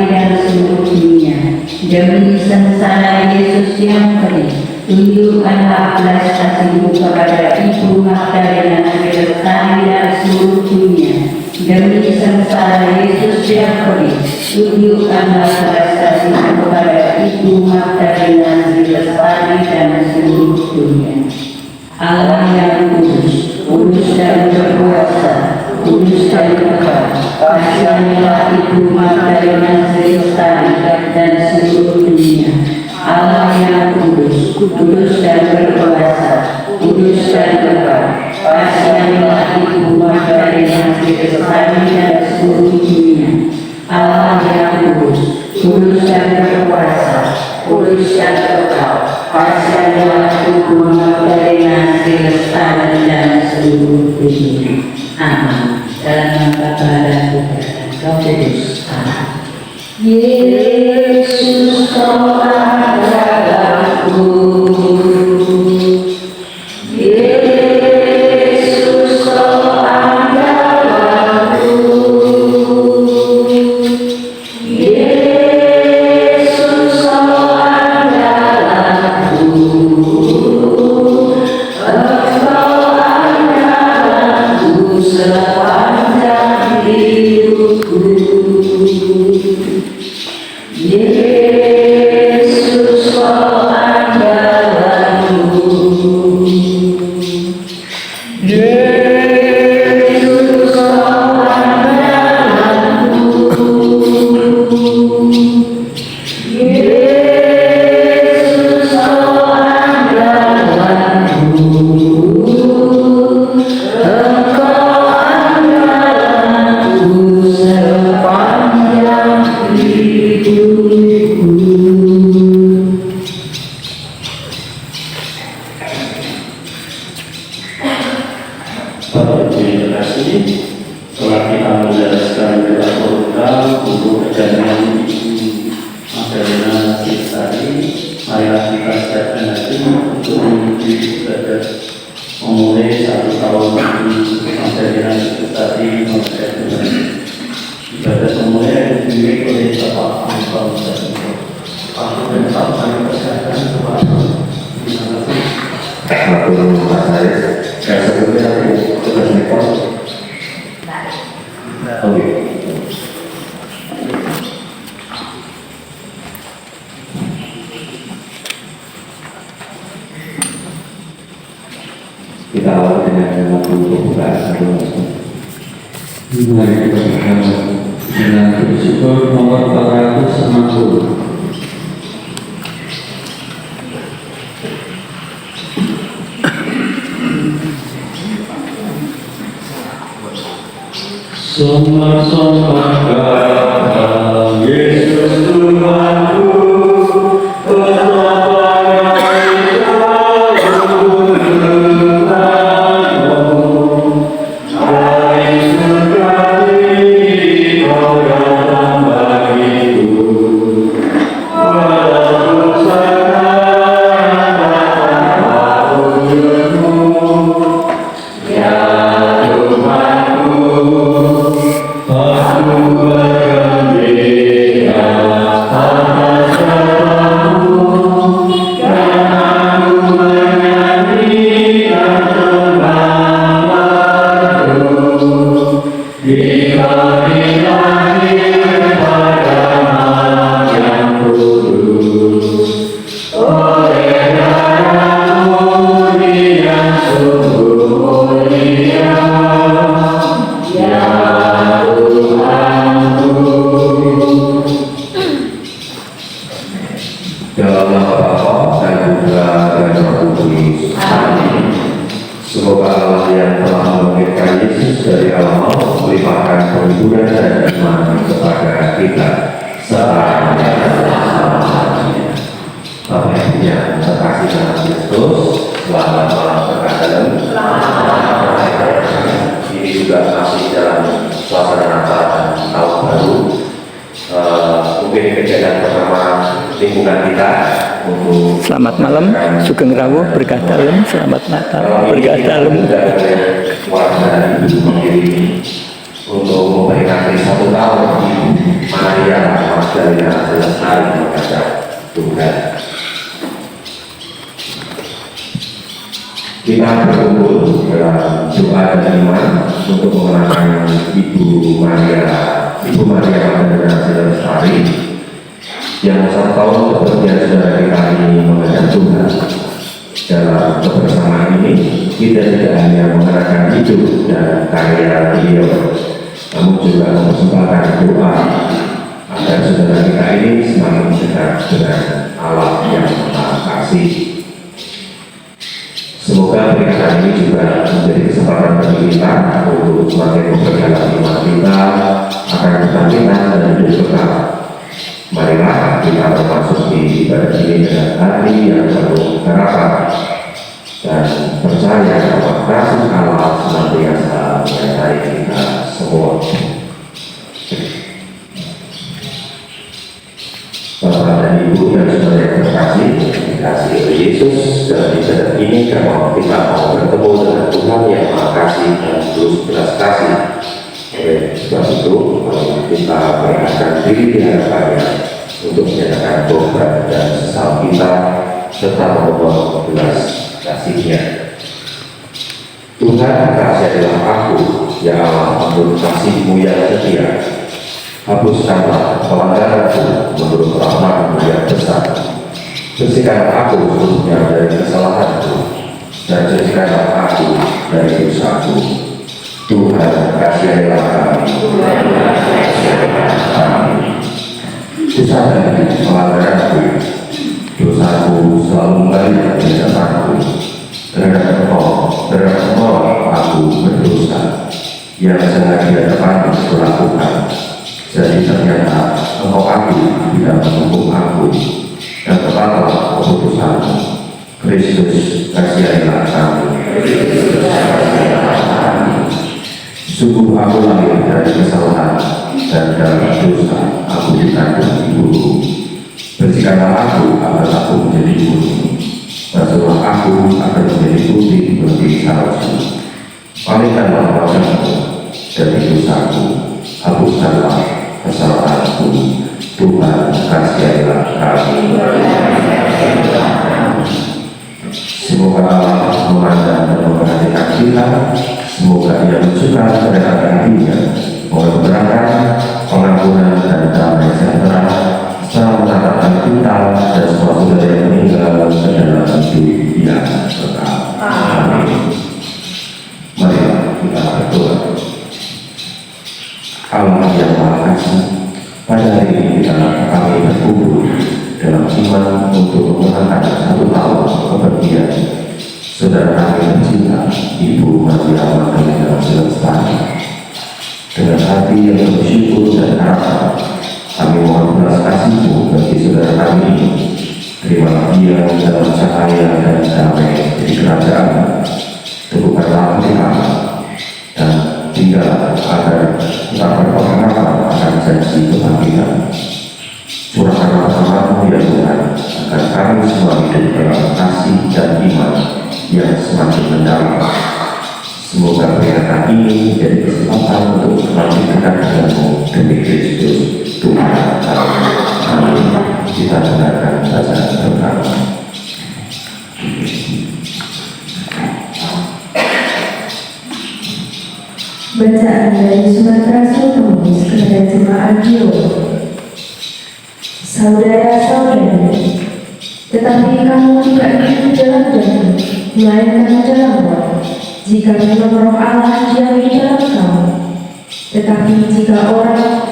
dan seluruh dunia. Demi sengsara Yesus yang perih, tunjukkanlah belas kasih-Mu kepada Ibu Magdalena Lestari dan seluruh dunia. Demi sengsara Yesus yang perih, tunjukkanlah belas kasih-Mu kepada Ibu Magdalena Lestari dan seluruh dunia. Allah yang kudus, kudus dan berkuasa, kudus dan kekal, kasianilah Ibu Magdalena Lestari dan seluruh dunia. Allah yang kudus, kudus dan berkuasa, kudus dan kekal, kasianilah Ibu Magdalena Lestari dan seluruh dunia. Allah yang kudus, kudus dan berkuasa, kudus dan kekal, kasianilah Ibu Magdalena Lestari dan seluruh dunia. Amin. Dalam nama Bapa dan Putra dan Roh Kudus. Amin. Yesus kau andalanku, Yesus kau andalanku, Yesus kau andalanku, Engkau andalanku sepanjang hidupku. Yesus kau andalanku, Yesus kau andalanku, Yesus kau andalanku, Engkau andalanku sepanjang hidupku. Bapak Ibu yang terkasih, setelah kita menjelaskan doa kita untuk kejadian Magdalena Lestari, marilah kita siapkan hati untuk menuju ibadah memulai 1 tahun Magdalena Lestari mengerjakan ibadah memulai dibimbing oleh Bapak Angkol dan Pak dan Pak kami persilakan Bapak. Terima kasih. Saya sebutnya sudah rekor. Oke. Kita awal dengan waktu pembukaan doa. Mari kita berdoa dengan bersyukur nomor 460. Sombong-sombong Yesus Tuhanku, Semoga Allah yang telah membangkitkan Yesus dari alam maut melimpahkan penghiburan dan iman kepada kita selamanya. Bapak Ibu yang terkasih dalam Kristus, selamat malam terkadang. Ini juga masih dalam suasana Natal dan Tahun Baru. Mungkin kejadian pertama lingkungan kita. Selamat malam, Sugeng Rawuh, berkah dalem, selamat Natal, berkah dalem. untuk memperingati 1 tahun Maria Magdalena Lestari menghadap Tuhan. Kita berkumpul dalam doa dan iman untuk mengenangkan Ibu Maria Magdalena Lestari yang 1 tahun bekerja saudara kita ini menghadap Tuhan. Dalam kebersamaan ini kita tidak hanya mengenangkan hidup dan karya beliau, namun juga mempersembahkan doa agar saudara kita ini semakin dekat dengan Allah yang Maha Kasih. Semoga peringatan ini juga menjadi kesempatan bagi kita untuk semakin memperdalam iman kita akan kebangkitan dan hidup kekal. Marilah kita bermasuk di ibadah ini dengan hati yang penuh harapan dan percaya bahwa kasih Allah senantiasa menyertai kita semua. Bapak dan Ibu dan saudara yang terkasih, dikasih oleh Yesus dalam ibadah ini kalau kita mau bertemu dengan Tuhan yang Maha Kasih dan terus belas kasih. Oleh sebab itu, kita merendahkan diri di hadapannya untuk menyatakan tobat dan sesal kita serta memohon belas kasih-Nya. Tuhan, kasihilah aku, ya Allah, menurut kasih-Mu yang setia. Hapuskanlah pelanggaranku menurut rahmat-Mu yang besar. Bersihkanlah aku seluruhnya dari kesalahanku dan sucikanlah aku dari dosaku. Tuhan, kasihilah kami. Ku sadari pelanggaranku, dosaku selalu banyak di hadapanku. Terhadap Engkau aku berdosa, yang sengaja depan kulakukan. Jadi ternyata Engkau adil tidak menghukum aku, dan tepatlah keputusan-Mu. Kristus, kasihilah kami. Sungguh aku lahir dari kesalahan dan dalam dosa aku dikandung ibuku. Bersihkanlah aku agar aku menjadi murni. Basuhlah aku agar menjadi putih seperti salju. Palingkanlah wajah-Mu dari dosaku. Hapuskanlah kesalahanku. Tuhan, kasihilah kami. Semoga Allah memandang dan memperhatikan kita. Semoga Ia menunjukkan kedatangan Dirinya, memperberangkan pengampunan dan damai sejahtera, serta menatapkan kita dan semua saudara yang meninggal ke dalam hidup yang kekal. Amin. Mari kita berdoa. Allah yang Maha Kasih, pada hari ini kami berkumpul dalam iman untuk mengenangkan 1 tahun kepergian saudara kami tercinta Ibu Maria Magdalena Lestari. Dengan hati yang bersyukur dan harapan, kami mohon belas kasih-Mu bagi saudara kami ini. Terimalah dia dalam cahaya dan damai di kerajaan. Teguhkanlah kita dan tinggal agar kita berpengharapan akan janji kebangkitan. Curahkanlah rahmat-Mu ya Tuhan, agar kami semua hidup dalam kasih dan iman yang semakin mendalam. Semoga peringatan ini menjadi kesempatan untuk semakin dekat dengan-Mu demi Kristus Tuhan kami. Amin. Kita dengarkan bacaan pertama. Bacaan dari Surat Rasul Paulus kepada jemaat di Roma. Saudara-saudari, tetapi kamu tidak hidup dalam daging, melainkan dalam Roh, jika memang Roh Allah diam di dalam kamu. Tetapi jika orang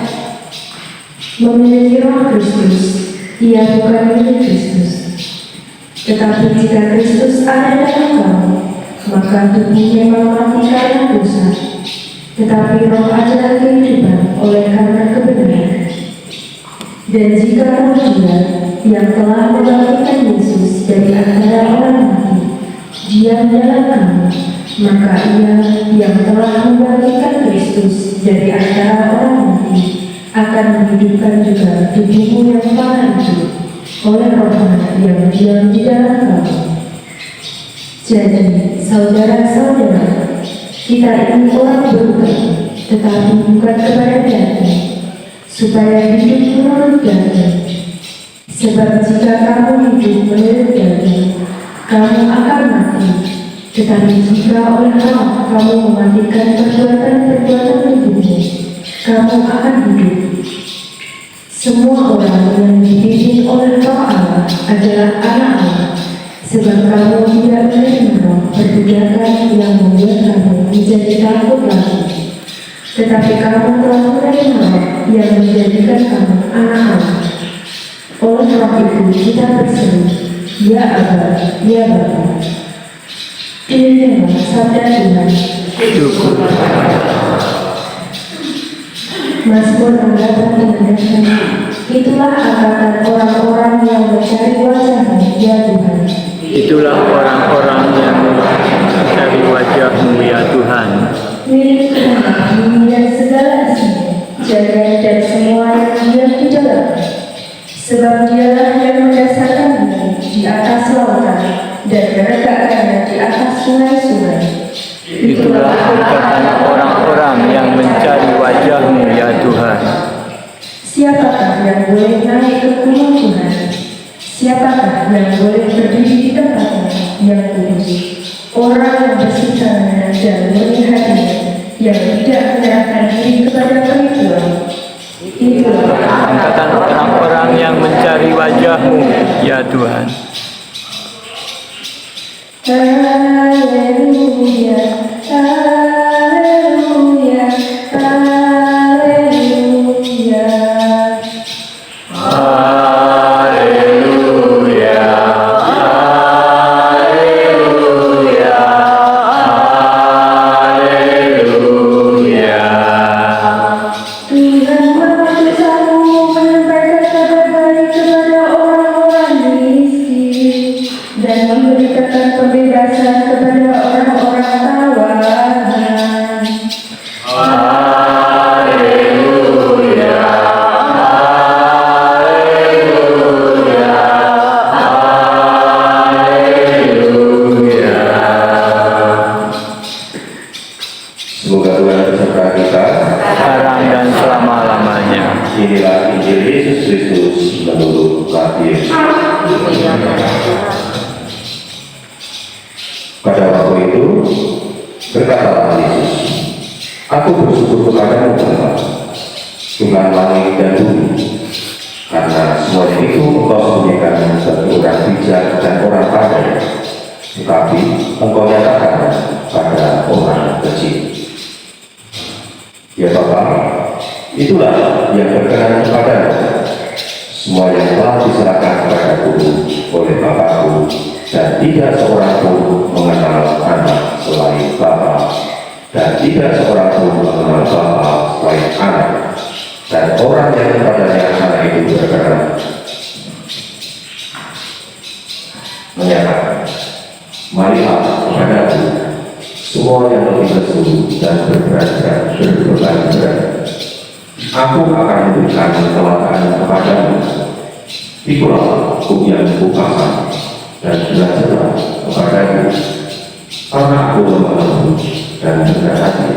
memiliki Roh Kristus, ia bukan milik Kristus. Tetapi jika Kristus ada dalam kamu, maka tubuh memang mati karena dosa, tetapi Roh adalah kehidupan oleh karena kebenaran. Dan jika Roh Dia yang telah membangkitkan Yesus dari antara orang mati diam dalam kamu, maka Ia yang telah membangkitkan Kristus dari antara orang mati akan menghidupkan juga tubuhmu yang fana itu oleh Roh-Nya yang diam di dalam kamu. Jadi, saudara-saudara, kita ini orang berbuat, tetapi bukan kepada daging, supaya hidup menurut daging. Sebab jika kamu hidup menurut daging, kamu akan mati. Tetapi jika oleh Roh kamu mematikan perbuatan-perbuatan tubuhmu, kamu akan hidup. Semua orang yang dipimpin oleh Roh Allah adalah anak Allah. Sebab kamu tidak menerima roh perbudakan yang membuat kamu menjadi takut lagi. Tetapi kamu telah menerima roh yang menjadikan kamu anak Allah. Oleh roh itu kita berseru, Ya Aba, Ya Bapa. Demikianlah sabda Tuhan. Mazmur 68 mengatakan, itulah angkatan orang-orang yang mencari wajah-Mu, ya Tuhan. Itulah orang-orang yang mencari wajah-Mu, ya Tuhan. Milik Tuhan bumi dan segala isinya, jagat dan semua yang diam di dalamnya. Sebab Dialah yang mendasarkan bumi di atas lautan dan menegakkannya di atas sungai-sungai. Itulah angkatan orang-orang yang mencari wajah-Mu, ya Tuhan. Siapakah yang boleh naik ke gunung Tuhan? Siapakah yang boleh berdiri di tempatnya yang kudus? Orang yang bersih tangan dan murni hatinya, yang tidak menyerahkan diri kepada penipuan. Itulah Angkatan orang-orang yang mencari wajah-Mu, ya Tuhan. Haleluya, haleluya, haleluya. Haleluya, haleluya, haleluya. Tuhan mengutusmu menyampaikan kabar baik kepada orang-orang miskin dan memberitakan pembebasan kepada orang-orang tawanan. Haleluya, haleluya, haleluya. Semoga Tuhan beserta kita. Sekarang dan selama-lamanya. Inilah Injil Yesus Kristus menurut Matius. Pada waktu itu berkatalah Yesus, Aku bersyukur kepadamu Bapa, Tuhan langit dan bumi, karena semua itu Engkau sembunyikan bagi orang bijak dan orang pandai, tetapi Engkau nyatakan pada orang kecil. Ya Bapa, itulah yang berkenan kepadamu. Semua yang telah diserahkan kepadaku oleh Bapakku, dan tidak seorang pun mengenal anak selain Bapa, dan tidak seorang pun mengenal Bapa selain anak, dan orang yang kepadanya anak itu berkenan menyatakan, Marilah kepadaku semua yang lebih lesu dan berberat-berat berbeban-berat. Aku akan memberikan keselamatan kepadamu. Pikulah hukum yang kupasang dan belajarlah kepadaku, karena aku lemah lembut dan rendah hati,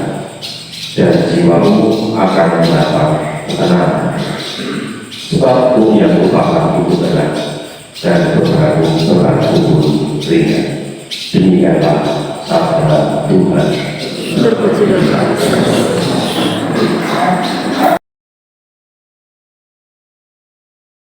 dan jiwamu akan mendapat ketenangan. Sebab hukum yang kupasang itu berat, dan beban-beban ringan. Demikianlah sabda Tuhan. Terpujilah